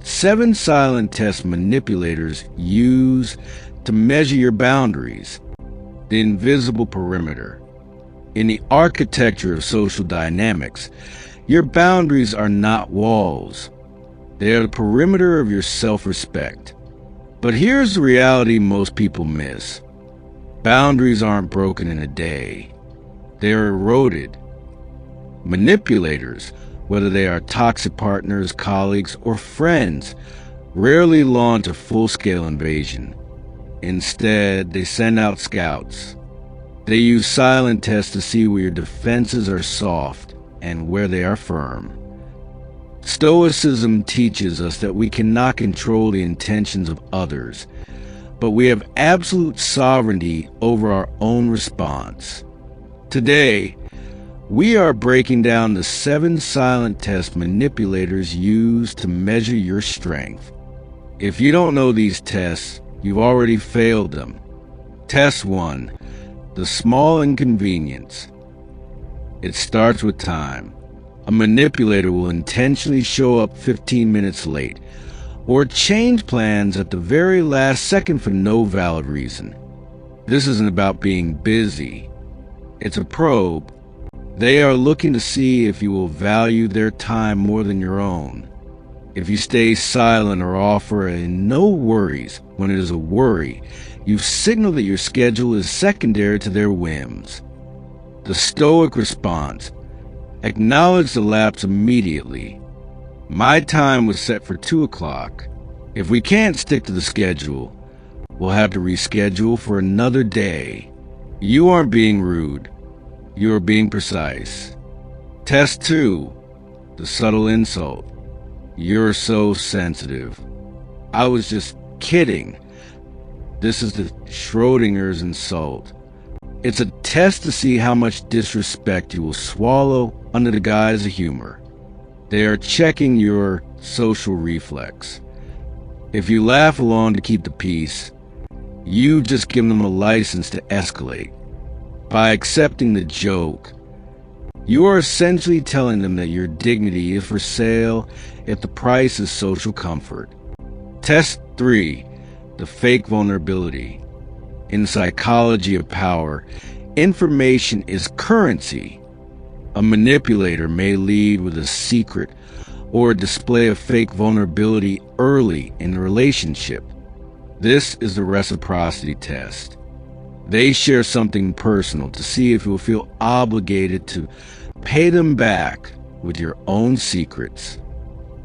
7 silent test manipulators use to measure your boundaries. The invisible perimeter. In the architecture of social dynamics, your boundaries are not walls. They are the perimeter of your self-respect. But here's the reality most people miss. Boundaries aren't broken in a day. They are eroded. Manipulators, whether they are toxic partners, colleagues, or friends, rarely launch a full-scale invasion. Instead, they send out scouts. They use silent tests to see where your defenses are soft and where they are firm. Stoicism teaches us that we cannot control the intentions of others, but we have absolute sovereignty over our own response. Today, we are breaking down the 7 silent test manipulators use to measure your strength. If you don't know these tests, you've already failed them. Test 1. The small inconvenience. It starts with time. A manipulator will intentionally show up 15 minutes late, or change plans at the very last second for no valid reason. This isn't about being busy. It's a probe. They are looking to see if you will value their time more than your own. If you stay silent or offer no worries when it is a worry, you signal that your schedule is secondary to their whims. The Stoic response. Acknowledge the lapse immediately. My time was set for 2 o'clock. If we can't stick to the schedule, we'll have to reschedule for another day. You aren't being rude. You are being precise. Test 2. The subtle insult. You're so sensitive. I was just kidding. This is the Schrodinger's insult. It's a test to see how much disrespect you will swallow under the guise of humor. They are checking your social reflex. If you laugh along to keep the peace, you just give them a license to escalate. By accepting the joke, you are essentially telling them that your dignity is for sale if the price is social comfort. Test 3. The fake vulnerability. In the psychology of power, information is currency. A manipulator may lead with a secret or display a fake vulnerability early in the relationship. This is the reciprocity test. They share something personal to see if you'll feel obligated to pay them back with your own secrets.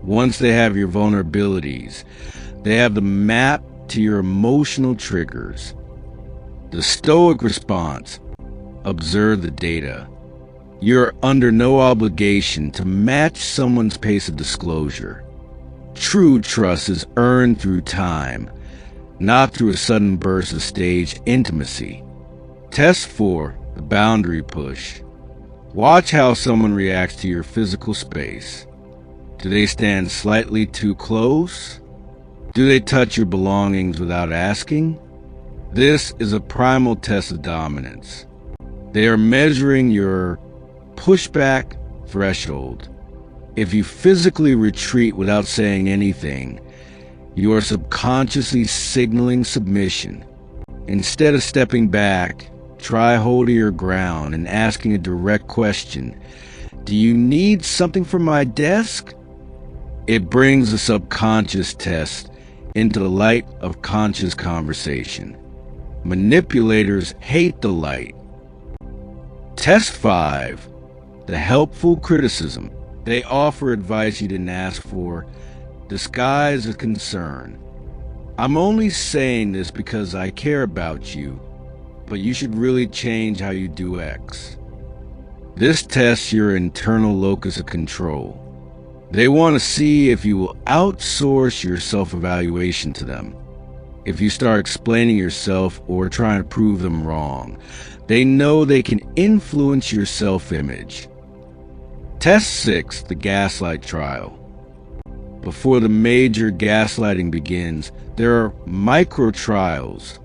Once they have your vulnerabilities, they have the map to your emotional triggers. The Stoic response. Observe the data. You're under no obligation to match someone's pace of disclosure. True trust is earned through time, not through a sudden burst of staged intimacy. Test 4. The boundary push. Watch how someone reacts to your physical space. Do they stand slightly too close? Do they touch your belongings without asking? This is a primal test of dominance. They are measuring your pushback threshold. If you physically retreat without saying anything, you are subconsciously signaling submission. Instead of stepping back, try holding your ground and asking a direct question. Do you need something from my desk? It brings the subconscious test into the light of conscious conversation. Manipulators hate the light. Test 5. The helpful criticism. They offer advice you didn't ask for, disguised as concern. I'm only saying this because I care about you, but you should really change how you do X. This tests your internal locus of control. They want to see if you will outsource your self-evaluation to them. If you start explaining yourself or trying to prove them wrong, they know they can influence your self-image. Test 6. The gaslight trial. Before the major gaslighting begins, there are micro-trials.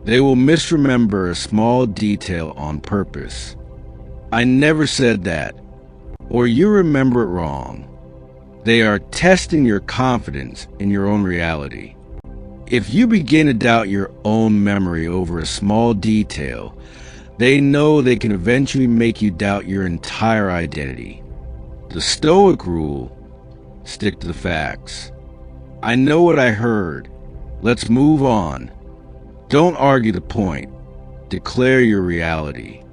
They will misremember a small detail on purpose. I never said that, or you remember it wrong. They are testing your confidence in your own reality. If you begin to doubt your own memory over a small detail, they know they can eventually make you doubt your entire identity. The Stoic rule: stick to the facts. I know what I heard. Let's move on. Don't argue the point. Declare your reality.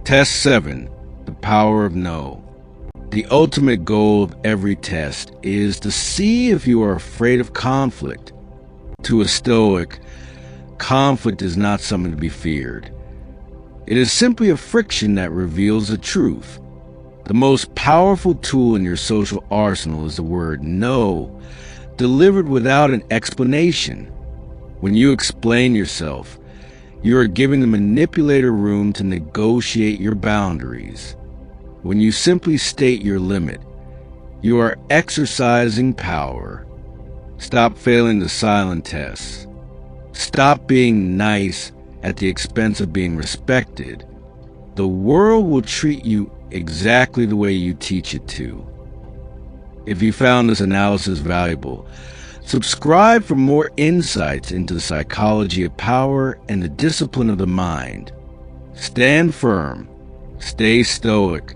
Test 7. The power of no. The ultimate goal of every test is to see if you are afraid of conflict. To a Stoic, conflict is not something to be feared. It is simply a friction that reveals the truth. The most powerful tool in your social arsenal is the word no, delivered without an explanation. When you explain yourself, you are giving the manipulator room to negotiate your boundaries. When you simply state your limit, you are exercising power. Stop failing the silent tests. Stop being nice at the expense of being respected. The world will treat you exactly the way you teach it to. If you found this analysis valuable, subscribe for more insights into the psychology of power and the discipline of the mind. Stand firm, stay stoic,